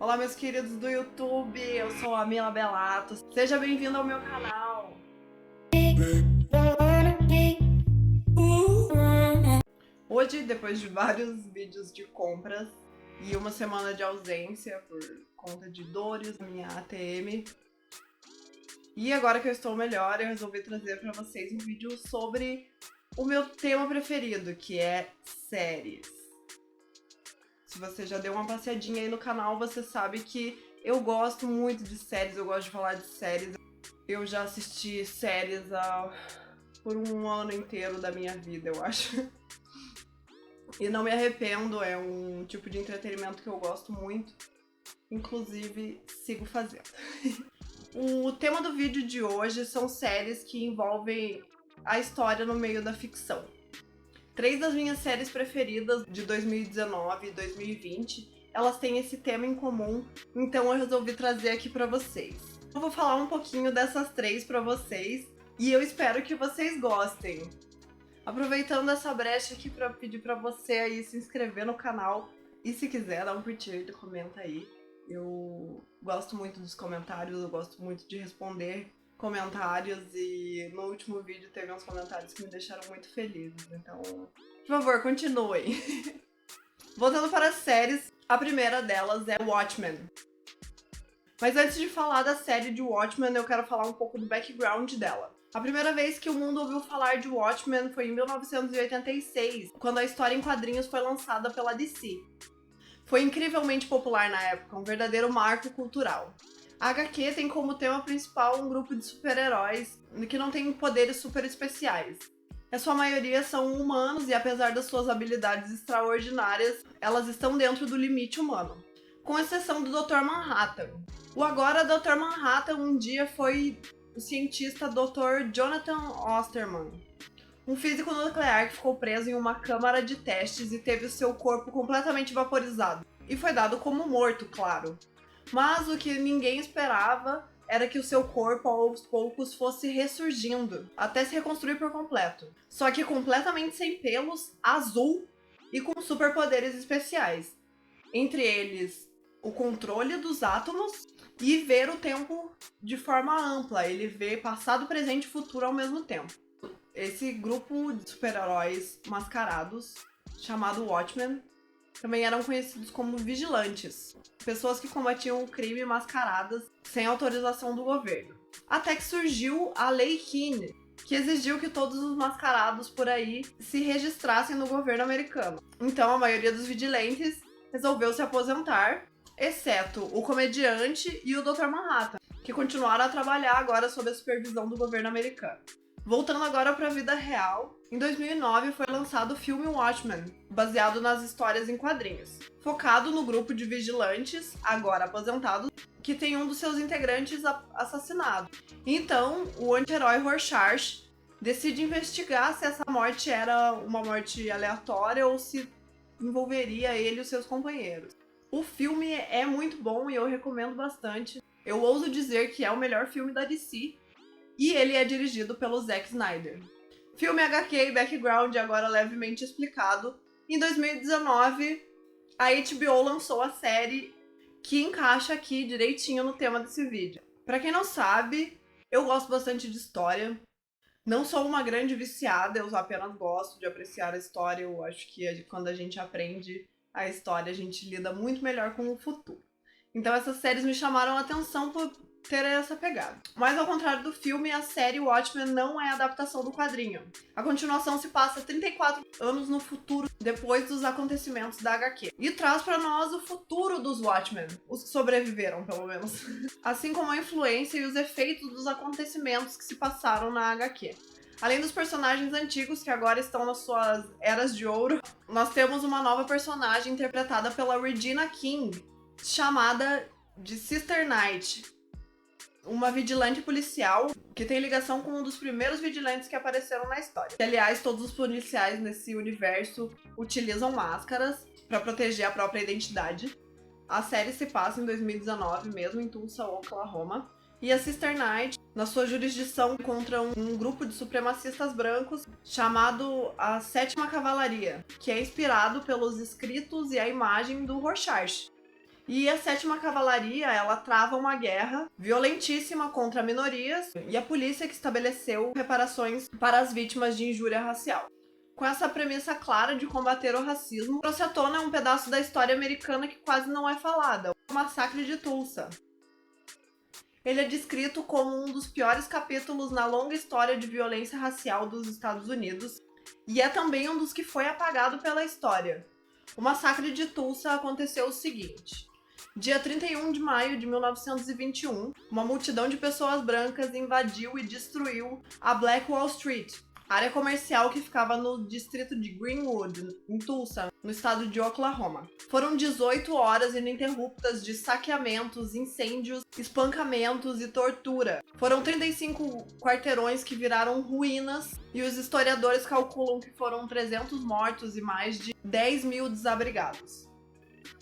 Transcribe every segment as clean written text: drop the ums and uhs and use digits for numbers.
Olá, meus queridos do YouTube, eu sou a Mila Bellato. Seja bem-vindo ao meu canal. Hoje, depois de vários vídeos de compras e uma semana de ausência por conta de dores na minha ATM, e agora que eu estou melhor, eu resolvi trazer para vocês um vídeo sobre o meu tema preferido, que é séries. Se você já deu uma passeadinha aí no canal, você sabe que eu gosto muito de séries, eu gosto de falar de séries. Eu já assisti séries por um ano inteiro da minha vida, eu acho. E não me arrependo, é um tipo de entretenimento que eu gosto muito. Inclusive, sigo fazendo. O tema do vídeo de hoje são séries que envolvem a história no meio da ficção. 3 das minhas séries preferidas de 2019 e 2020, elas têm esse tema em comum, então eu resolvi trazer aqui pra vocês. Eu vou falar um pouquinho dessas 3 pra vocês e eu espero que vocês gostem. Aproveitando essa brecha aqui pra pedir pra você aí se inscrever no canal e se quiser dá um curtir, comenta aí. Eu gosto muito dos comentários, eu gosto muito de responder comentários e no último vídeo teve uns comentários que me deixaram muito felizes, então, por favor, continuem. Voltando para as séries, a primeira delas é Watchmen. Mas antes de falar da série de Watchmen, eu quero falar um pouco do background dela. A primeira vez que o mundo ouviu falar de Watchmen foi em 1986, quando a história em quadrinhos foi lançada pela DC. Foi incrivelmente popular na época, um verdadeiro marco cultural. A HQ tem como tema principal um grupo de super-heróis que não tem poderes super especiais. A sua maioria são humanos e, apesar das suas habilidades extraordinárias, elas estão dentro do limite humano. Com exceção do Dr. Manhattan. O agora Dr. Manhattan um dia foi o cientista Dr. Jonathan Osterman, um físico nuclear que ficou preso em uma câmara de testes e teve o seu corpo completamente vaporizado. E foi dado como morto, claro. Mas o que ninguém esperava era que o seu corpo aos poucos fosse ressurgindo, até se reconstruir por completo. Só que completamente sem pelos, azul e com superpoderes especiais. Entre eles, o controle dos átomos e ver o tempo de forma ampla. Ele vê passado, presente e futuro ao mesmo tempo. Esse grupo de super-heróis mascarados, chamado Watchmen, também eram conhecidos como vigilantes, pessoas que combatiam o crime mascaradas sem autorização do governo. Até que surgiu a Lei Keane, que exigiu que todos os mascarados por aí se registrassem no governo americano. Então a maioria dos vigilantes resolveu se aposentar, exceto o comediante e o Dr. Manhattan, que continuaram a trabalhar agora sob a supervisão do governo americano. Voltando agora para a vida real, em 2009 foi lançado o filme Watchmen, baseado nas histórias em quadrinhos, focado no grupo de vigilantes, agora aposentados, que tem um dos seus integrantes assassinado. Então, o anti-herói Rorschach decide investigar se essa morte era uma morte aleatória ou se envolveria ele e os seus companheiros. O filme é muito bom e eu recomendo bastante. Eu ouso dizer que é o melhor filme da DC. E ele é dirigido pelo Zack Snyder. Filme HQ e background agora levemente explicado. Em 2019, a HBO lançou a série que encaixa aqui direitinho no tema desse vídeo. Pra quem não sabe, eu gosto bastante de história. Não sou uma grande viciada, eu apenas gosto de apreciar a história. Eu acho que quando a gente aprende a história, a gente lida muito melhor com o futuro. Então essas séries me chamaram a atenção por ter essa pegada. Mas ao contrário do filme, a série Watchmen não é adaptação do quadrinho. A continuação se passa 34 anos no futuro, depois dos acontecimentos da HQ. E traz pra nós o futuro dos Watchmen, os que sobreviveram, pelo menos. Assim como a influência e os efeitos dos acontecimentos que se passaram na HQ. Além dos personagens antigos que agora estão nas suas eras de ouro, nós temos uma nova personagem interpretada pela Regina King, chamada de Sister Night, uma vigilante policial que tem ligação com um dos primeiros vigilantes que apareceram na história. Aliás, todos os policiais nesse universo utilizam máscaras para proteger a própria identidade. A série se passa em 2019 mesmo, em Tulsa, Oklahoma. E a Sister Night, na sua jurisdição, encontra um grupo de supremacistas brancos chamado a Sétima Cavalaria, que é inspirado pelos escritos e a imagem do Rorschach. E a 7ª Cavalaria, ela trava uma guerra violentíssima contra minorias e a polícia que estabeleceu reparações para as vítimas de injúria racial. Com essa premissa clara de combater o racismo, trouxe à tona um pedaço da história americana que quase não é falada, o Massacre de Tulsa. Ele é descrito como um dos piores capítulos na longa história de violência racial dos Estados Unidos e é também um dos que foi apagado pela história. O Massacre de Tulsa aconteceu o seguinte: dia 31 de maio de 1921, uma multidão de pessoas brancas invadiu e destruiu a Black Wall Street, área comercial que ficava no distrito de Greenwood, em Tulsa, no estado de Oklahoma. Foram 18 horas ininterruptas de saqueamentos, incêndios, espancamentos e tortura. Foram 35 quarteirões que viraram ruínas e os historiadores calculam que foram 300 mortos e mais de 10 mil desabrigados.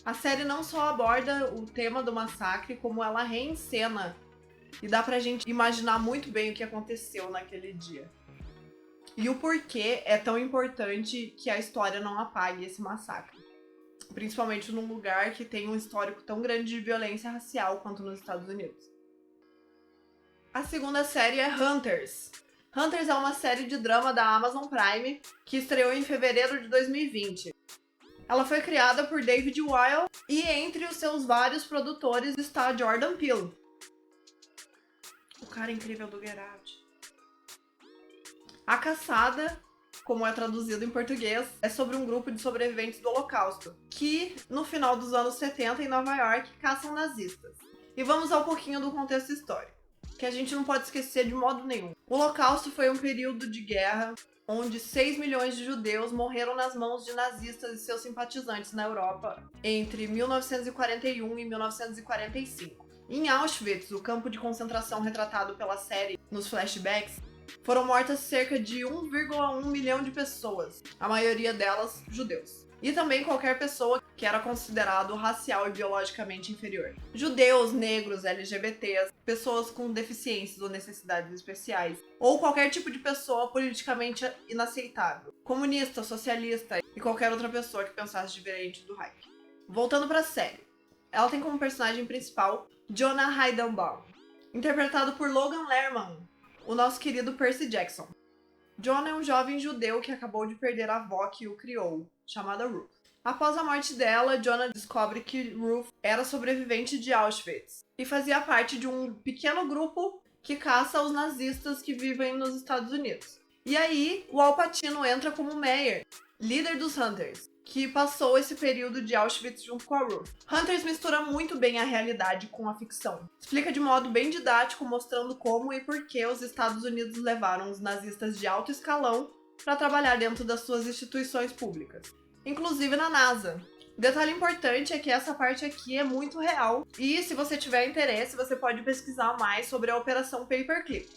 A série não só aborda o tema do massacre, como ela reencena e dá pra gente imaginar muito bem o que aconteceu naquele dia. E o porquê é tão importante que a história não apague esse massacre. Principalmente num lugar que tem um histórico tão grande de violência racial quanto nos Estados Unidos. A segunda série é Hunters. Hunters é uma série de drama da Amazon Prime que estreou em fevereiro de 2020. Ela foi criada por David Weil e entre os seus vários produtores está Jordan Peele, o cara incrível do Get Out. A Caçada, como é traduzido em português, é sobre um grupo de sobreviventes do Holocausto, que, no final dos anos 70, em Nova York, caçam nazistas. E vamos ao pouquinho do contexto histórico, que a gente não pode esquecer de modo nenhum. O Holocausto foi um período de guerra onde 6 milhões de judeus morreram nas mãos de nazistas e seus simpatizantes na Europa entre 1941 e 1945. Em Auschwitz, o campo de concentração retratado pela série nos flashbacks, foram mortas cerca de 1,1 milhão de pessoas, a maioria delas judeus. E também qualquer pessoa que era considerado racial e biologicamente inferior. Judeus, negros, LGBTs, pessoas com deficiências ou necessidades especiais, ou qualquer tipo de pessoa politicamente inaceitável. Comunista, socialista e qualquer outra pessoa que pensasse diferente do Reich. Voltando pra série. Ela tem como personagem principal Jonah Heidenbaum, interpretado por Logan Lerman, o nosso querido Percy Jackson. John é um jovem judeu que acabou de perder a avó que o criou, chamada Ruth. Após a morte dela, Jonah descobre que Ruth era sobrevivente de Auschwitz e fazia parte de um pequeno grupo que caça os nazistas que vivem nos Estados Unidos. E aí, o Al Pacino entra como Meyer, líder dos Hunters, que passou esse período de Auschwitz junto com a Ruth. Hunters mistura muito bem a realidade com a ficção. Explica de modo bem didático, mostrando como e por que os Estados Unidos levaram os nazistas de alto escalão para trabalhar dentro das suas instituições públicas, inclusive na NASA. Detalhe importante é que essa parte aqui é muito real, e se você tiver interesse, você pode pesquisar mais sobre a Operação Paperclip.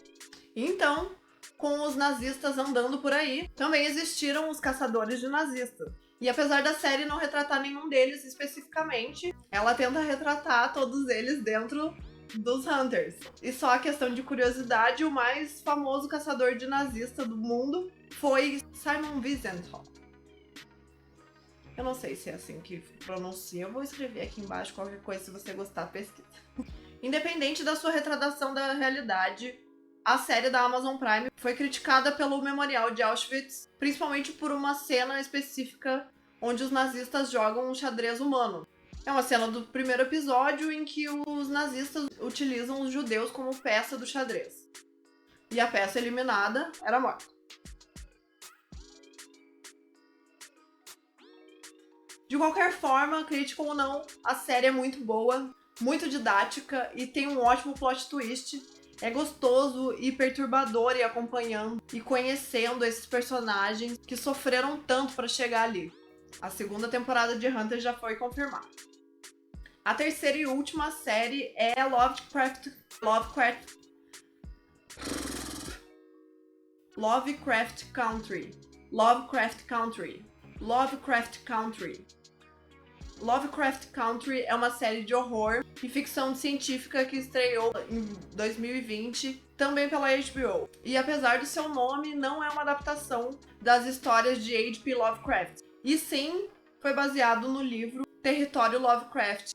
Então, com os nazistas andando por aí, também existiram os caçadores de nazistas. E apesar da série não retratar nenhum deles especificamente, ela tenta retratar todos eles dentro dos Hunters. E só a questão de curiosidade, o mais famoso caçador de nazista do mundo foi Simon Wiesenthal. Eu não sei se é assim que pronuncia, eu vou escrever aqui embaixo qualquer coisa, se você gostar, pesquisa. Independente da sua retratação da realidade, a série da Amazon Prime foi criticada pelo Memorial de Auschwitz, principalmente por uma cena específica onde os nazistas jogam um xadrez humano. É uma cena do primeiro episódio em que os nazistas utilizam os judeus como peça do xadrez. E a peça eliminada era morta. De qualquer forma, crítica ou não, a série é muito boa, muito didática e tem um ótimo plot twist. É gostoso e perturbador ir acompanhando e conhecendo esses personagens que sofreram tanto para chegar ali. A segunda temporada de Hunter já foi confirmada. A terceira e última série é Lovecraft Country. Lovecraft Country é uma série de horror e ficção científica que estreou em 2020, também pela HBO. E apesar do seu nome, não é uma adaptação das histórias de H.P. Lovecraft. E sim, foi baseado no livro Território Lovecraft,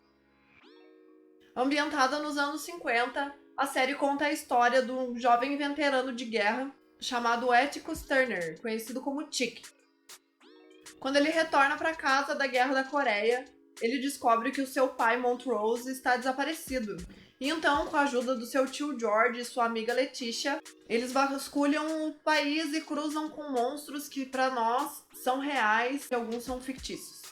Ambientada nos anos 50, a série conta a história de um jovem veterano de guerra chamado Atticus Turner, conhecido como Chick. Quando ele retorna para casa da Guerra da Coreia, ele descobre que o seu pai, Montrose, está desaparecido. E então, com a ajuda do seu tio George e sua amiga Leticia, eles vasculham o país e cruzam com monstros que, para nós, são reais e alguns são fictícios.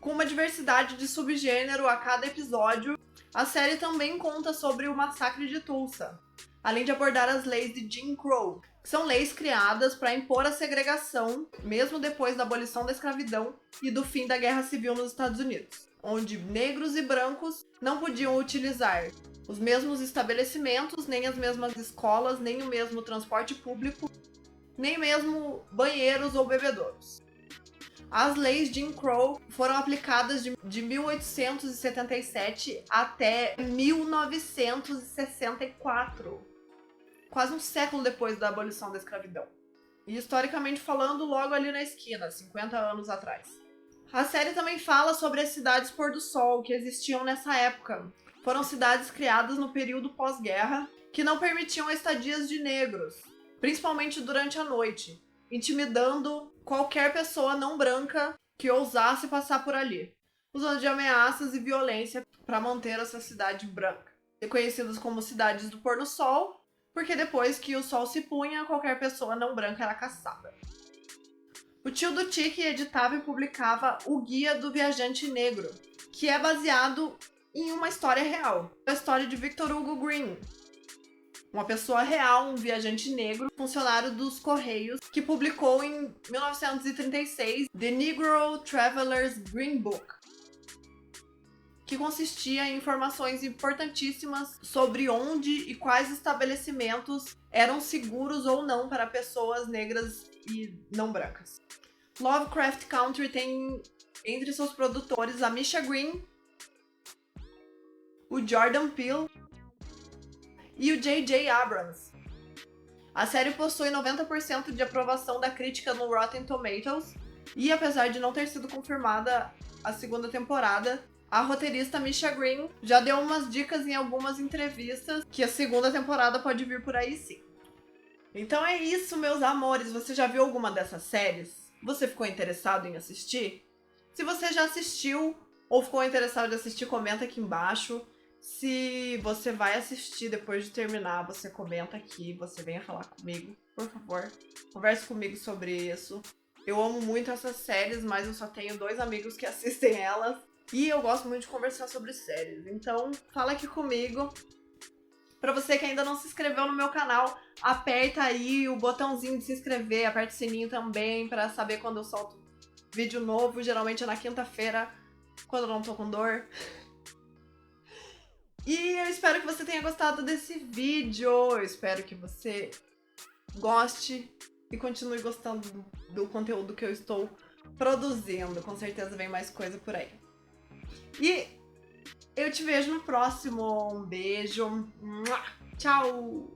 Com uma diversidade de subgênero a cada episódio, a série também conta sobre o massacre de Tulsa, além de abordar as leis de Jim Crow, que são leis criadas para impor a segregação, mesmo depois da abolição da escravidão e do fim da Guerra Civil nos Estados Unidos, onde negros e brancos não podiam utilizar os mesmos estabelecimentos, nem as mesmas escolas, nem o mesmo transporte público, nem mesmo banheiros ou bebedouros. As leis Jim Crow foram aplicadas de 1877 até 1964, quase um século depois da abolição da escravidão. E historicamente falando, logo ali na esquina, 50 anos atrás. A série também fala sobre as cidades pôr do sol que existiam nessa época. Foram cidades criadas no período pós-guerra que não permitiam estadias de negros, principalmente durante a noite, intimidando qualquer pessoa não branca que ousasse passar por ali, usando de ameaças e violência para manter essa cidade branca. Conhecidas como cidades do pôr do sol, porque depois que o sol se punha, qualquer pessoa não branca era caçada. O tio do Chick editava e publicava o Guia do Viajante Negro, que é baseado em uma história real. A história de Victor Hugo Green, uma pessoa real, um viajante negro, funcionário dos Correios, que publicou em 1936 The Negro Traveler's Green Book, que consistia em informações importantíssimas sobre onde e quais estabelecimentos eram seguros ou não para pessoas negras e não brancas. Lovecraft Country tem entre seus produtores a Misha Green, o Jordan Peele e o J.J. Abrams. A série possui 90% de aprovação da crítica no Rotten Tomatoes e, apesar de não ter sido confirmada a segunda temporada, a roteirista Misha Green já deu umas dicas em algumas entrevistas que a segunda temporada pode vir por aí sim. Então é isso, meus amores. Você já viu alguma dessas séries? Você ficou interessado em assistir? Se você já assistiu ou ficou interessado em assistir, comenta aqui embaixo. Se você vai assistir depois de terminar, você comenta aqui, você venha falar comigo, por favor. Converse comigo sobre isso. Eu amo muito essas séries, mas eu só tenho 2 amigos que assistem elas. E eu gosto muito de conversar sobre séries. Então, fala aqui comigo. Pra você que ainda não se inscreveu no meu canal, aperta aí o botãozinho de se inscrever, aperta o sininho também pra saber quando eu solto vídeo novo. Geralmente é na quinta-feira, quando eu não tô com dor. E eu espero que você tenha gostado desse vídeo. Eu espero que você goste e continue gostando do conteúdo que eu estou produzindo. Com certeza vem mais coisa por aí. E eu te vejo no próximo. Um beijo. Tchau!